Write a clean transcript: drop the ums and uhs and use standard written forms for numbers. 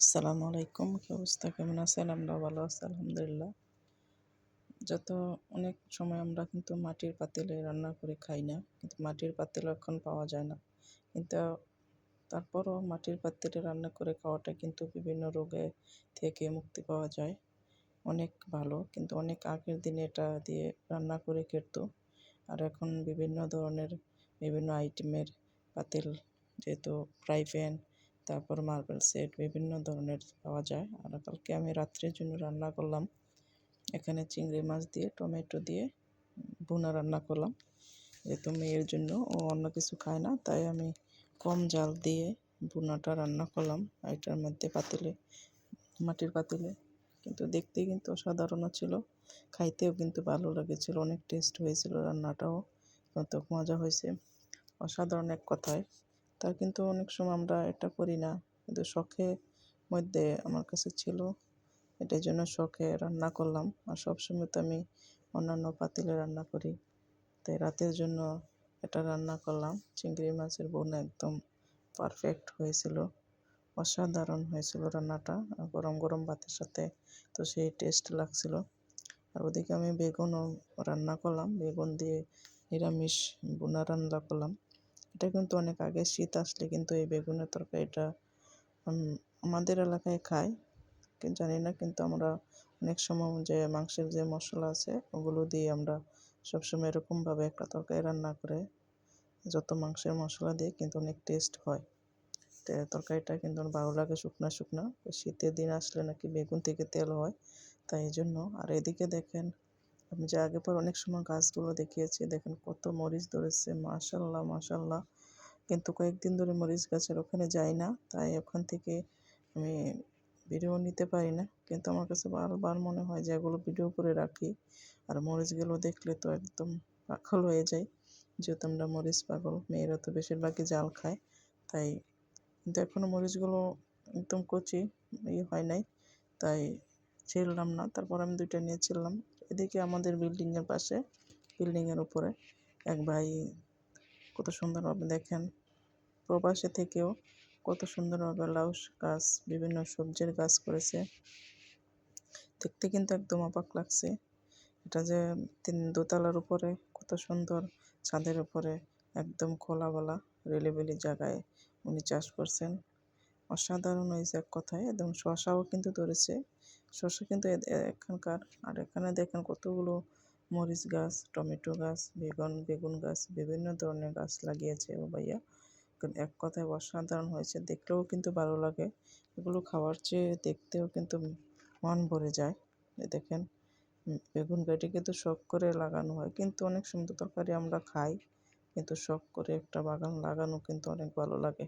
আসসালামু আলাইকুম। কি অবস্থা? কেমন আছেন? আমরা ভালো আছি আলহামদুলিল্লাহ। যত অনেক সময় আমরা কিন্তু মাটির পাতিলে রান্না করে খাই না। কিন্তু মাটির পাতিল এখন পাওয়া যায় না। কিন্তু তারপরও মাটির পাতিলে রান্না করে খাওয়াটা কিন্তু বিভিন্ন রোগে থেকে মুক্তি পাওয়া যায়। অনেক ভালো। কিন্তু অনেক আগের দিনে এটা দিয়ে রান্না করে খেত। আর এখন বিভিন্ন ধরনের বিভিন্ন আইটেমের পাতিল, যেহেতু ফ্রাই প্যান, তারপর মার্বেল সেট বিভিন্ন ধরনের পাওয়া যায়। আর কালকে আমি রাত্রের জন্য রান্না করলাম এখানে চিংড়ি মাছ দিয়ে টমেটো দিয়ে ভুনা রান্না করলাম। যেহেতু মেয়ের জন্য ও অন্য কিছু খায় না, তাই আমি কম জাল দিয়ে ভুনাটা রান্না করলাম এটার মধ্যে পাতিলে, মাটির পাতিলে। কিন্তু দেখতে কিন্তু অসাধারণ ছিল, খাইতেও কিন্তু ভালো লেগেছিল, অনেক টেস্ট হয়েছিল, রান্নাটাও কত মজা হয়েছে, অসাধারণ এক কথায়। তার কিন্তু অনেক সময় আমরা এটা করি না, কিন্তু শখের মধ্যে আমার কাছে ছিল, এটার জন্য শখে রান্না করলাম। আর সবসময় তো আমি অন্যান্য পাতিলে রান্না করি, তাই রাতের জন্য এটা রান্না করলাম। চিংড়ি মাছের বোনা একদম পারফেক্ট হয়েছিল, অসাধারণ হয়েছিল রান্নাটা। গরম গরম ভাতের সাথে তো সেই টেস্ট লাগছিল। আর ওদিকে আমি বেগুনও রান্না করলাম, বেগুন দিয়ে নিরামিষ বোনা রান্না করলাম। এটা কিন্তু অনেক আগে, শীত আসলে কিন্তু এই বেগুনের তরকারিটা আমাদের এলাকায় খায়, কিন্তু জানি না, কিন্তু আমরা অনেক সময় যে মাংসের যে মশলা আছে ওগুলো দিয়ে আমরা সবসময় এরকমভাবে একটা তরকারি রান্না করে, যত মাংসের মশলা দিয়ে কিন্তু অনেক টেস্ট হয়। তরকারিটা কিন্তু ভালো লাগে শুকনা শুকনা। শীতের দিন আসলে নাকি বেগুন থেকে তেল হয়, তাই এই জন্য। আর এদিকে দেখেন, আমি যে আগে পর অনেক সময় গাছগুলো দেখিয়েছি, দেখেন কত মরিচ ধরেছে, মাশাল্লাহ মাশাল্লাহ। কিন্তু কয়েকদিন ধরে মরিচ গাছের ওখানে যাই না, তাই ওখান থেকে আমি ভিডিও নিতে পারি না। কিন্তু আমার কাছে বারবার মনে হয় যে এগুলো ভিডিও করে রাখি। আর মরিচগুলো দেখলে তো একদম পাগল হয়ে যায়, যেহেতু আমরা মরিচ পাগল, মেয়েরা তো বেশিরভাগই জাল খায়, তাই। কিন্তু এখনও মরিচগুলো একদম কচি, হয় নাই, তাই ছিললাম না। তারপর আমি দুইটা নিয়ে ছিললাম। এদিকে আমাদের বিল্ডিংয়ের পাশে, বিল্ডিংয়ের উপরে এক ভাই কত সুন্দরভাবে দেখেন, প্রবাসে থেকেও কত সুন্দরভাবে লাউ গাছ, বিভিন্ন সবজির গাছ করেছে। দেখতে কিন্তু একদম অবাক লাগছে। এটা যে দোতলার উপরে কত সুন্দর, ছাদের উপরে একদম খোলামেলা রিলিবিলি জায়গায় উনি চাষ করছেন, অসাধারণ হয়েছে এক কথায়। একদম শশাও কিন্তু ধরেছে, শশা কিন্তু এখানকার। আর এখানে দেখেন কতগুলো মরিচ গাছ, টমেটো গাছ, বেগুন গাছ, বিভিন্ন ধরনের গাছ লাগিয়েছে ও ভাইয়া। এক কথায় অসাধারণ হয়েছে, দেখলেও কিন্তু ভালো লাগে। এগুলো খাওয়ার চেয়ে দেখতেও কিন্তু মন ভরে যায়। দেখেন, বেগুন গাছটি কিন্তু শখ করে লাগানো হয়, কিন্তু অনেক সুন্দর তরকারি আমরা খাই, কিন্তু শখ করে একটা বাগান লাগানো কিন্তু অনেক ভালো লাগে।